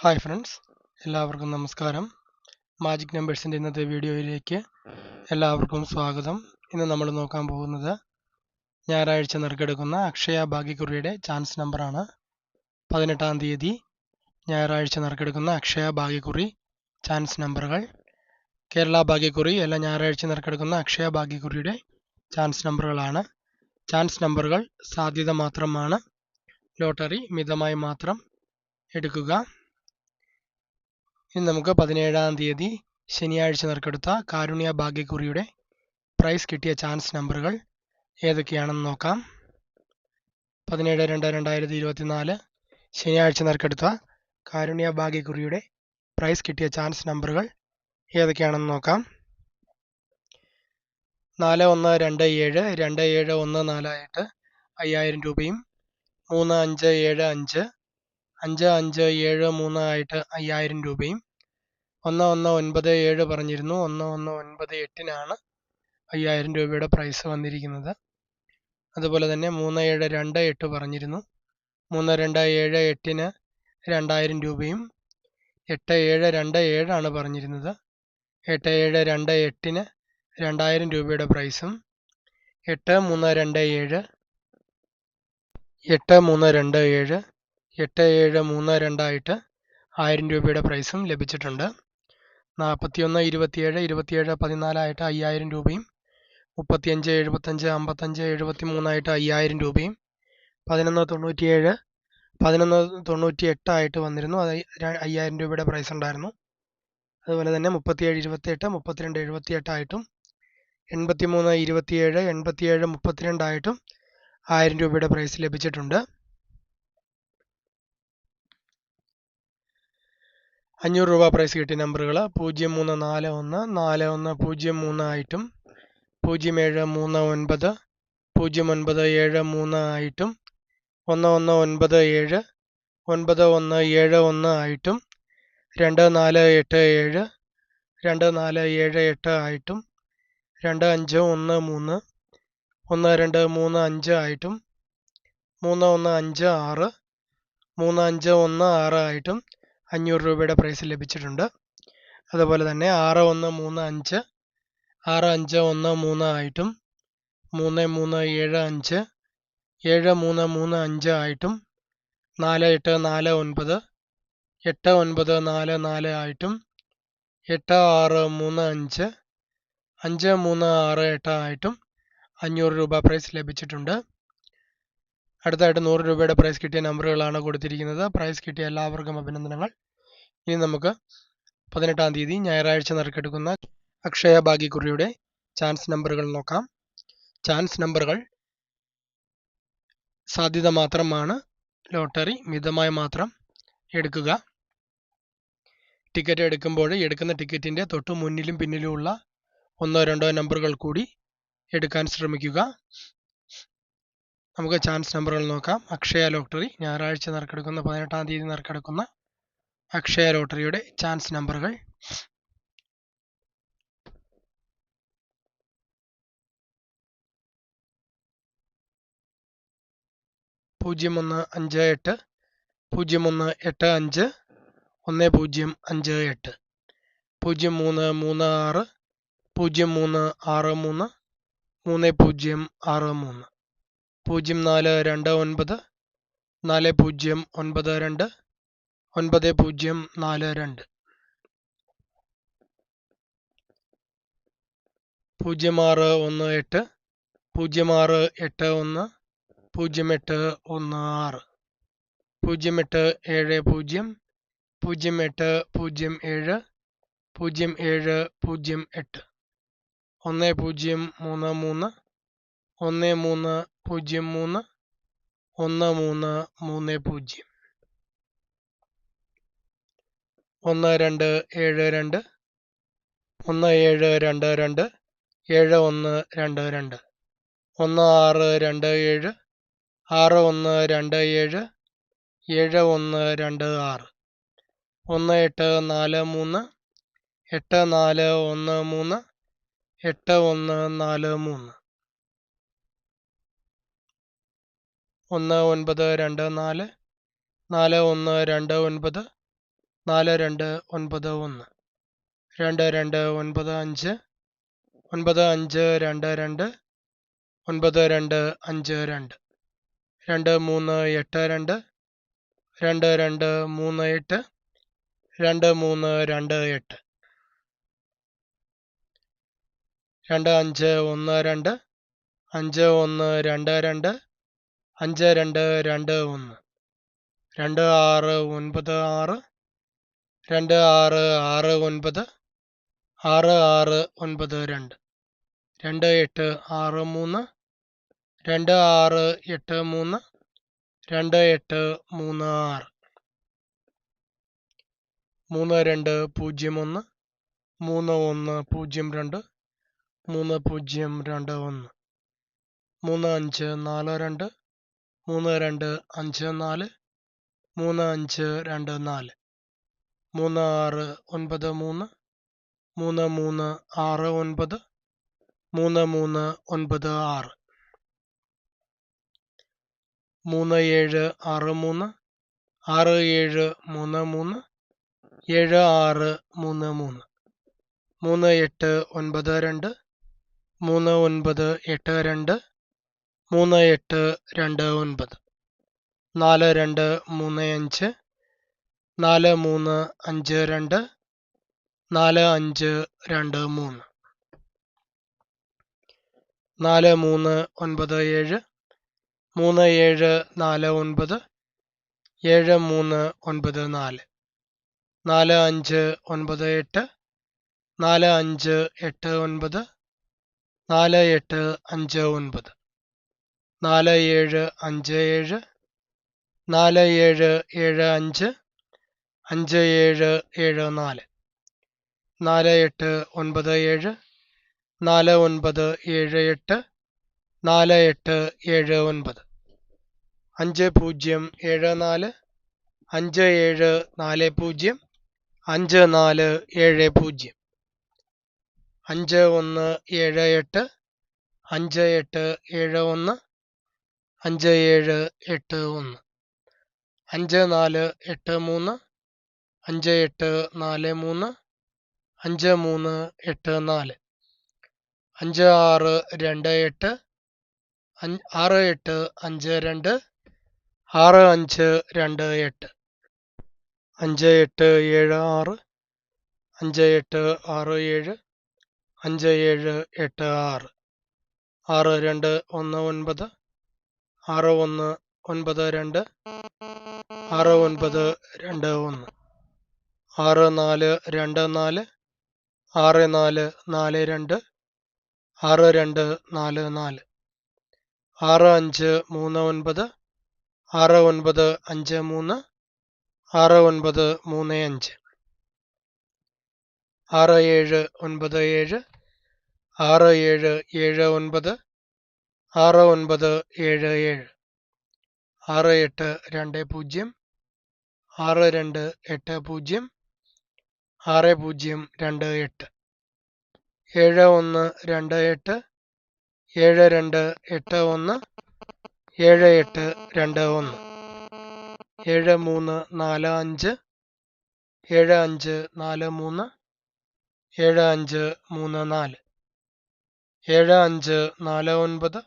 Hi friends, എല്ലാവർക്കും നമസ്കാരം. Magic നമ്പേഴ്സിൻ്റെ ഇന്നത്തെ വീഡിയോയിലേക്ക് എല്ലാവർക്കും സ്വാഗതം. ഇന്ന് നമ്മൾ നോക്കാൻ പോകുന്നത് ഞായറാഴ്ച നറുക്കെടുക്കുന്ന അക്ഷയ ഭാഗ്യക്കുറിയുടെ ചാൻസ് നമ്പറാണ്. 18-ാം തീയതി ഞായറാഴ്ച നറുക്കെടുക്കുന്ന അക്ഷയ ഭാഗ്യക്കുറി ചാൻസ് നമ്പറുകൾ. കേരള ഭാഗ്യക്കുറി എല്ലാ ഞായറാഴ്ച നറുക്കെടുക്കുന്ന അക്ഷയ ഭാഗ്യക്കുറിയുടെ ചാൻസ് നമ്പറുകളാണ്. ചാൻസ് നമ്പറുകൾ സാധ്യത മാത്രമാണ്. ലോട്ടറി മിതമായി മാത്രം എടുക്കുക. ഇനി നമുക്ക് 17-ാം തീയതി ശനിയാഴ്ച നറുക്കെടുത്ത കാരുണ്യ ഭാഗ്യക്കുറിയുടെ പ്രൈസ് കിട്ടിയ ചാൻസ് നമ്പറുകൾ ഏതൊക്കെയാണെന്ന് നോക്കാം. 17-2-2024 ശനിയാഴ്ച നറുക്കെടുത്ത കാരുണ്യ ഭാഗ്യക്കുറിയുടെ പ്രൈസ് കിട്ടിയ ചാൻസ് നമ്പറുകൾ ഏതൊക്കെയാണെന്ന് നോക്കാം. 4127 2714 5000 രൂപയും 3575 5573 ആയിട്ട് 5000 രൂപയും 1197 പറഞ്ഞിരുന്നു. 1198-നാണ് 5000 രൂപയുടെ പ്രൈസ് വന്നിരിക്കുന്നത്. അതുപോലെ തന്നെ 3728 പറഞ്ഞിരുന്നു. 3278-ന് 2000 രൂപയും 8727 ആണ് പറഞ്ഞിരുന്നത്. 8728-ന് 2000 രൂപയുടെ പ്രൈസും 8327 8327 8732 ആയിട്ട് 1000 രൂപയുടെ പ്രൈസും ലഭിച്ചിട്ടുണ്ട്. 4127 2714 ആയിട്ട് 5000 രൂപയും 35 75 55 73 ആയിട്ട് 5000 രൂപയും 1197 1198 ആയിട്ട് വന്നിരുന്നു. അത് 5000 രൂപയുടെ പ്രൈസ് ഉണ്ടായിരുന്നു. അതുപോലെ തന്നെ 37 28 32 78 ആയിട്ടും 83 27 87 32 ആയിട്ടും 1000 രൂപയുടെ പ്രൈസ് ലഭിച്ചിട്ടുണ്ട്. 500 രൂപ പ്രൈസ് കിട്ടിയ നമ്പറുകൾ 0341 4103 ആയിട്ടും 0739 0973 ആയിട്ടും 1197 9171 ആയിട്ടും 2487 2478 ആയിട്ടും 2513 1235 ആയിട്ടും 3156 3516 ആയിട്ടും 500 രൂപയുടെ പ്രൈസ് ലഭിച്ചിട്ടുണ്ട്. അതുപോലെ തന്നെ 6135 6513 ആയിട്ടും 3375 7335 ആയിട്ടും 4849 8944 ആയിട്ടും 8635 5368 ആയിട്ടും 500 രൂപ പ്രൈസ് ലഭിച്ചിട്ടുണ്ട്. അടുത്തായിട്ട് 100 രൂപയുടെ പ്രൈസ് കിട്ടിയ നമ്പറുകളാണ് കൊടുത്തിരിക്കുന്നത്. പ്രൈസ് കിട്ടിയ എല്ലാവർക്കും അഭിനന്ദനങ്ങൾ. ഇനി നമുക്ക് 18-ാം തീയതി ഞായറാഴ്ച നറുക്കെടുക്കുന്ന അക്ഷയ ഭാഗ്യക്കുറിയുടെ ചാൻസ് നമ്പറുകൾ നോക്കാം. ചാൻസ് നമ്പറുകൾ സാധ്യത മാത്രമാണ്. ലോട്ടറി മിതമായി മാത്രം എടുക്കുക. ടിക്കറ്റ് എടുക്കുമ്പോൾ എടുക്കുന്ന ടിക്കറ്റിൻ്റെ തൊട്ടു മുന്നിലും പിന്നിലുമുള്ള 1-2 നമ്പറുകൾ കൂടി എടുക്കാൻ ശ്രമിക്കുക. നമുക്ക് ചാൻസ് നമ്പറുകൾ നോക്കാം. അക്ഷയ ലോട്ടറി ഞായറാഴ്ച നറുക്കെടുക്കുന്ന 18-ാം തീയതി നറുക്കെടുക്കുന്ന അക്ഷയ ലോട്ടറിയുടെ ചാൻസ് നമ്പറുകൾ. 0158 0185 1058 0336 0363 3063 0429 4092 9042 0618 0681 0816 0870 0807 0708 1033 1303 1330 1272 1722 7122 1627 6127 7126 1843 8413 8143 1924 4129 4291 2295 9522 9252 2382 2238 2328 2512 5122 5221 2696 2669 6692 2863 2683 2836 3201 3102 3021 3542 3254 3524 3693 3369 3396 3763 6733 7633 3892 3982 3829 4235 4352 4523 4397 3749 7394 4598 4589 4859 4757 4775 5774 4897 4978 4879 5074 5740 5470 5178 5871 5781 5483 5843 5384 5628 6852 6528 5876 5867 5786 6219 6192 6921 6424 6442 6244 6539 6953 6935 6797 6779 6977 6820 6280 6028 7128 7281 7821 7345 7543 7534 7549 7459 7495 7691 7961 6971 7864 6874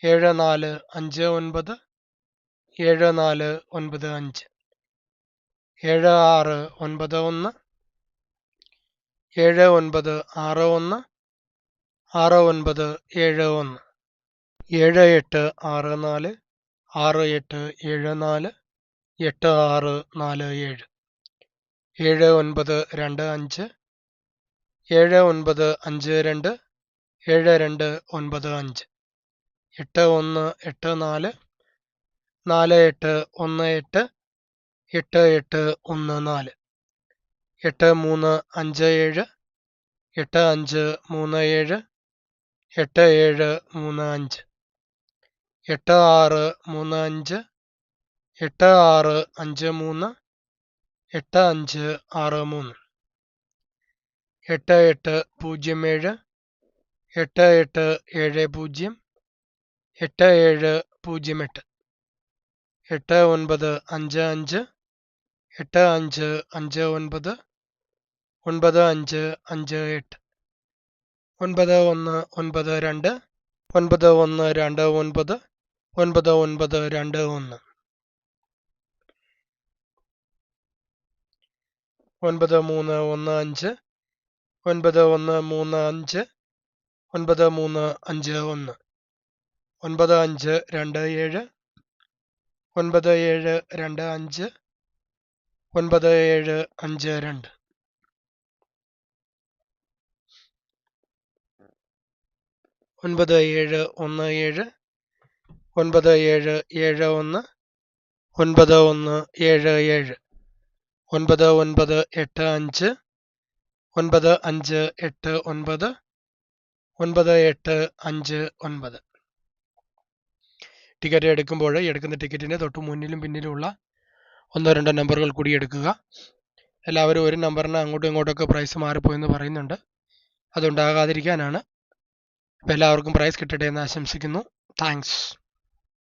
8647 7925 7952 7295 8184 4818 8814 8357 8537 8735 8635 8653 8563 8807 8870 8708 8955 8559 9558 9192 9129 9921 9315 9135 9351 9527 9725 9752 9717 9771 9177 9985 9589 9859. ടിക്കറ്റ് എടുക്കുമ്പോൾ എടുക്കുന്ന ടിക്കറ്റിൻ്റെ തൊട്ട് മുന്നിലും പിന്നിലുമുള്ള ഒന്നോ രണ്ടോ നമ്പറുകൾ കൂടി എടുക്കുക. എല്ലാവരും ഒരു നമ്പറിന് അങ്ങോട്ടും ഇങ്ങോട്ടൊക്കെ പ്രൈസ് മാറിപ്പോയെന്ന് പറയുന്നുണ്ട്. അതുണ്ടാകാതിരിക്കാനാണ്. അപ്പോൾ എല്ലാവർക്കും പ്രൈസ് കിട്ടട്ടെ എന്ന് ആശംസിക്കുന്നു. താങ്ക്സ്.